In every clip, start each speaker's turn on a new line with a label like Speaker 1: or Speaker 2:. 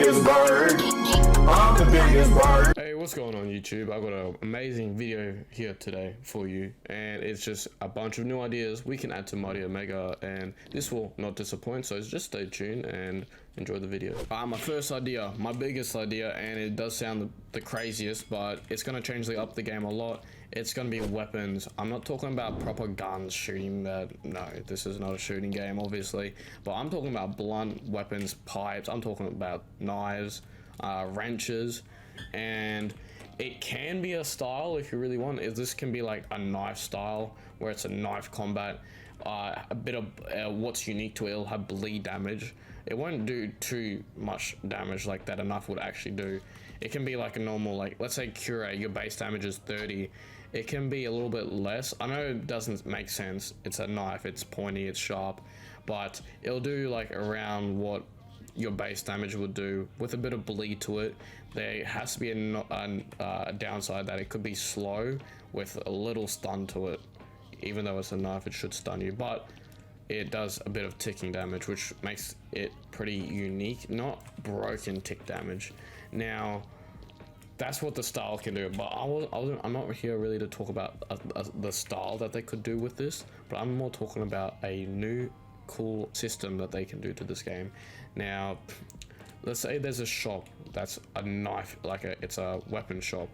Speaker 1: biggest bird. I'm the biggest bird.
Speaker 2: Hey, what's going on YouTube? I've got an amazing video here today for you, and it's just a bunch of new ideas we can add to Mighty Omega, and this will not disappoint, so just stay tuned and enjoy the video. My first idea, my biggest idea, and it does sound the craziest, but it's going to change up the game a lot. It's going to be weapons. I'm not talking about proper guns shooting that. No, this is not a shooting game, obviously, but I'm talking about blunt weapons, pipes. I'm talking about knives, wrenches, and it can be a style if you really want. This can be like a knife style where it's a knife combat. A bit of what's unique to it, it'll have bleed damage. It won't do too much damage like that a knife would actually do. It can be like a normal, like let's say curate, your base damage is 30. It can be a little bit less. I know it doesn't make sense. It's a knife, it's pointy, it's sharp, but it'll do like around what your base damage would do with a bit of bleed to it. There has to be a downside that it could be slow with a little stun to it. Even though it's a knife, it should stun you, but it does a bit of ticking damage, which makes it pretty unique, not broken tick damage. Now that's what the style can do, but I'm not here really to talk about the style that they could do with this, but I'm more talking about a new cool system that they can do to this game. Now let's say there's a shop that's a knife, it's a weapon shop.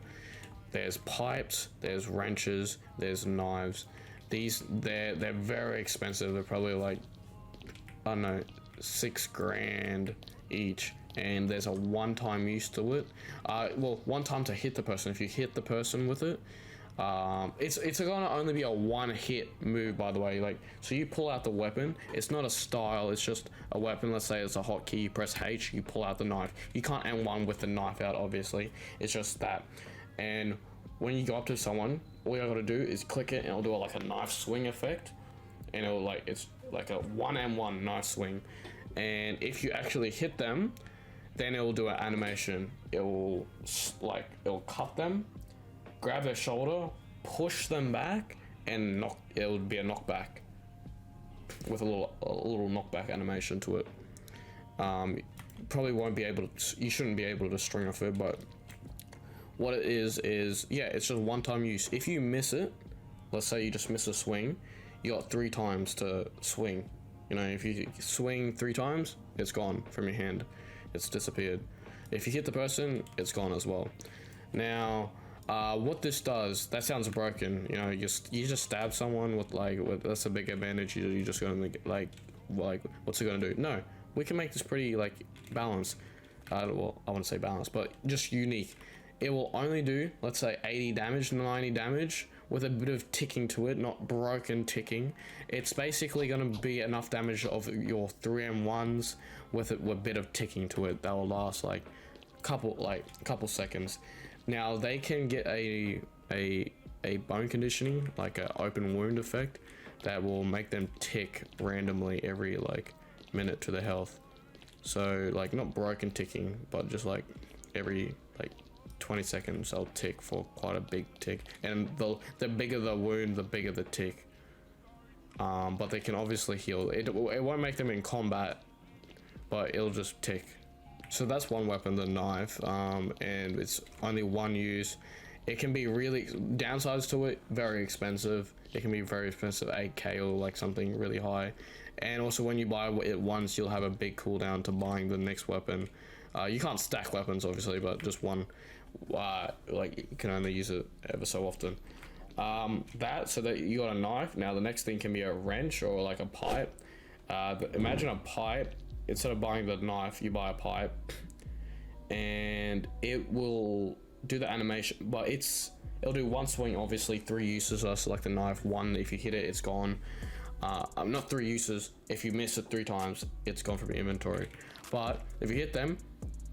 Speaker 2: There's pipes, there's wrenches, there's knives. They're very expensive. They're probably like, I don't know, $6 grand each, and there's a one-time use to it. Well, one time to hit the person. If you hit the person with it, it's gonna only be a one-hit move, by the way. Like, so you pull out the weapon. It's not a style. It's just a weapon. Let's say it's a hotkey. You press H. You pull out the knife. You can't end one with the knife out. Obviously, it's just that. And when you go up to someone, all you gotta do is click it, and it'll do like a knife swing effect, and it's like a 1-and-1 knife swing. And if you actually hit them, then it will do an animation. It'll cut them, grab their shoulder, push them back, and it'll be a knockback with a little knockback animation to it. Probably won't be able to. You shouldn't be able to string off it, but what it is yeah, it's just one-time use. If you miss it, let's say you just miss a swing, you got 3 times to swing. You know, if you swing 3 times, it's gone from your hand. It's disappeared. If you hit the person, it's gone as well. Now, what this does, that sounds broken. You know, you just stab someone with that's a big advantage. You're just gonna like what's it gonna do? No, we can make this pretty like balanced. Well, I wouldn't say balanced, but just unique. It will only do, let's say, 80 damage, 90 damage with a bit of ticking to it, not broken ticking. It's basically going to be enough damage of your 3-and-1s with a bit of ticking to it that will last like couple seconds. Now they can get a bone conditioning, like an open wound effect, that will make them tick randomly every like minute to their health. So like not broken ticking, but just like every like 20 seconds I'll tick for quite a big tick, and the bigger the wound, the bigger the tick. But they can obviously heal. It won't make them in combat, but it'll just tick. So that's one weapon, the knife, and it's only one use. It can be really downsides to it, very expensive. It can be very expensive, 8K or like something really high. And also when you buy it once, you'll have a big cooldown to buying the next weapon. You can't stack weapons obviously, but just one. Like you can only use it ever so often. So that you got a knife. Now the next thing can be a wrench or like a pipe. Imagine a pipe. Instead of buying the knife, you buy a pipe, and it will do the animation, but it'll do one swing. Obviously 3 uses. So like the knife, 1 if you hit it, it's gone. Not 3 uses. If you miss it 3 times, it's gone from your inventory. But if you hit them,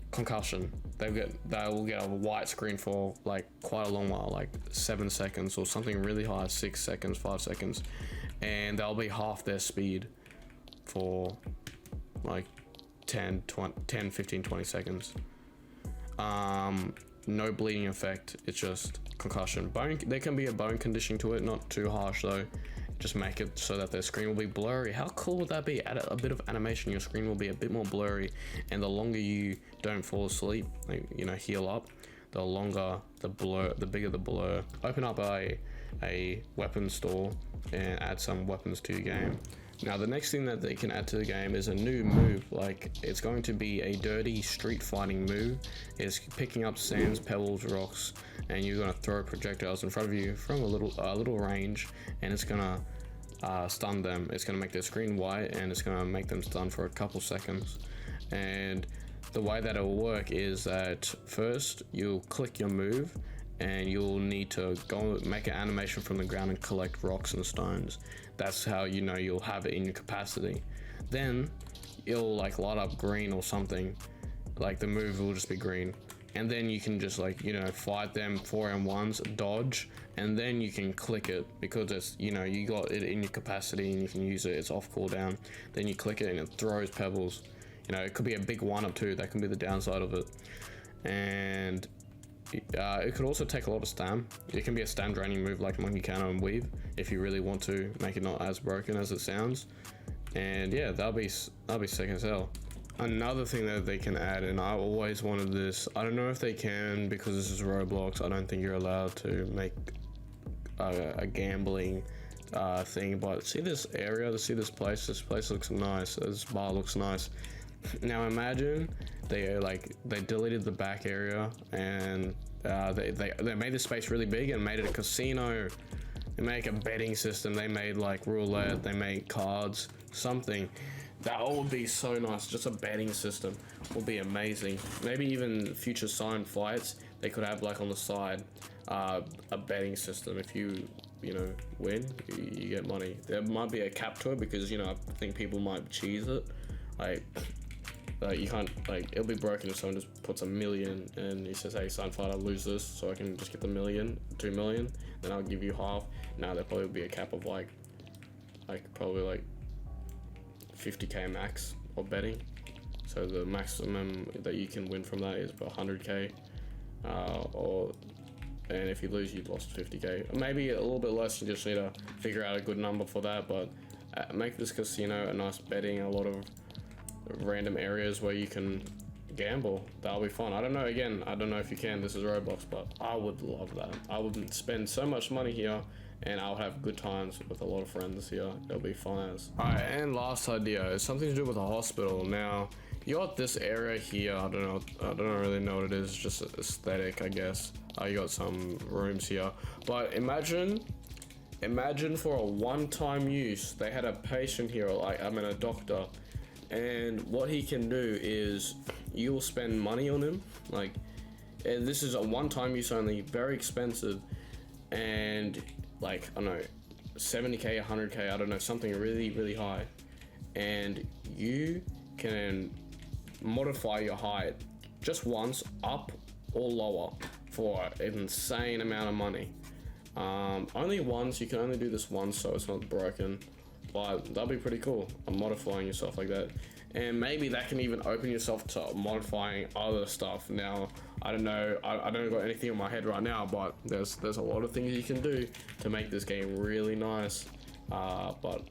Speaker 2: concussion. They will get a white screen for like quite a long while, like 7 seconds or something really high, 6 seconds, 5 seconds, and they'll be half their speed for like 10, 15, 20 seconds. No bleeding effect. It's just concussion. There can be a bone conditioning to it, not too harsh though. just make it so that their screen will be blurry. How cool would that be? Add a bit of animation, your screen will be a bit more blurry, and the longer you don't fall asleep, like, you know, heal up, the longer the blur, the bigger the blur. Open up a weapon store and add some weapons to your game. Now the next thing that they can add to the game is a new move. Like, it's going to be a dirty street fighting move. It's picking up sands, pebbles, rocks, and you're gonna throw projectiles in front of you from a little range, and it's gonna stun them. It's gonna make their screen white, and it's gonna make them stun for a couple seconds. And the way that it will work is that first you'll click your move, and you'll need to go make an animation from the ground and collect rocks and stones. That's how you know you'll have it in your capacity. Then it'll like light up green or something, like the move will just be green, and then you can just, like, you know, fight them 4-on-1s, dodge, and then you can click it because it's, you know, you got it in your capacity and you can use it. It's off cooldown. Then you click it and it throws pebbles. You know, it could be a big 1-up too. That can be the downside of it. And it could also take a lot of stam. It can be a stam draining move like Monkey Counter and Weave if you really want to make it not as broken as it sounds. And yeah, that'll be sick as hell. Another thing that they can add, and I always wanted this, I don't know if they can because this is Roblox. I don't think you're allowed to make a gambling thing, but see this area, see this place looks nice. This bar looks nice. Now imagine they deleted the back area, and they made the space really big and made it a casino. They make a betting system. They made like roulette. They made cards, something. That would be so nice. Just a betting system would be amazing. Maybe even future signed fights, they could have like on the side a betting system. If you know, win, you get money. There might be a cap to it because, you know, I think people might cheese it. Like you can't, like, it'll be broken if someone just puts $1 million and he says, hey, sign fight, I'll lose this, so I can just get the $1 million, $2 million, then I'll give you half. Now there probably be a cap of like probably like 50k max of betting. So the maximum that you can win from that is about 100k, and if you lose, you've lost 50k. Maybe a little bit less. You just need to figure out a good number for that. But make this casino a nice betting, a lot of random areas where you can gamble. That'll be fun. I don't know. Again, I don't know if you can. This is Roblox, but I would love that. I would spend so much money here, and I'll have good times with a lot of friends here. It'll be fun as. Alright, and last idea is something to do with a hospital. Now, you got this area here. I don't really know what it is. Just aesthetic, I guess. You got some rooms here, but imagine for a one-time use, they had a patient here, like, I mean a doctor, and what he can do is you will spend money on him, like, and this is a one-time use only, very expensive, and like, I don't know, 70k, 100k, I don't know, something really high, and you can modify your height just once, up or lower, for an insane amount of money. Only once, you can only do this once, so it's not broken, but that'll be pretty cool. Modifying yourself like that, and maybe that can even open yourself to modifying other stuff. Now, I don't know, I don't got anything in my head right now, but there's a lot of things you can do to make this game really nice, but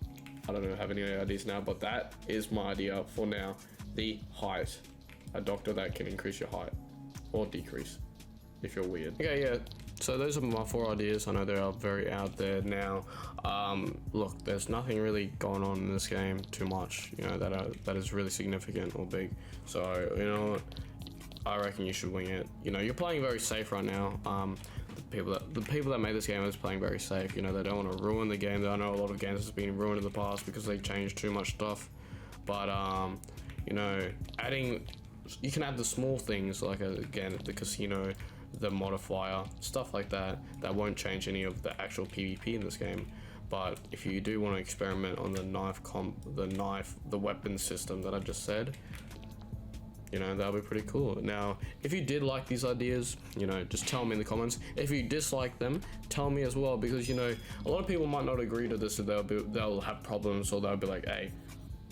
Speaker 2: I don't have any ideas now. But that is my idea for now, the height. A doctor that can increase your height or decrease if you're weird. Okay, yeah, so those are my 4 ideas. I know they are very out there now. Look, there's nothing really going on in this game too much, you know, that is really significant or big. So, you know, I reckon you should wing it. You know, you're playing very safe right now. The people that made this game is playing very safe. You know, they don't want to ruin the game. I know a lot of games has been ruined in the past because they changed too much stuff. But you know, you can add the small things like again the casino, the modifier, stuff like that won't change any of the actual PvP in this game. But if you do want to experiment on the weapon system that I just said, you know, that'll be pretty cool. Now, if you did like these ideas, you know, just tell me in the comments. If you dislike them, tell me as well, because, you know, a lot of people might not agree to this, so they'll have problems, or they'll be like, hey,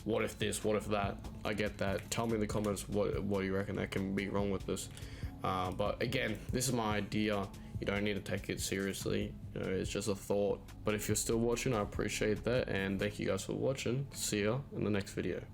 Speaker 2: what if this, what if that? I get that. Tell me in the comments what you reckon that can be wrong with this. But again, this is my idea. You don't need to take it seriously, you know, it's just a thought. But if you're still watching, I appreciate that, and thank you guys for watching. See ya in the next video.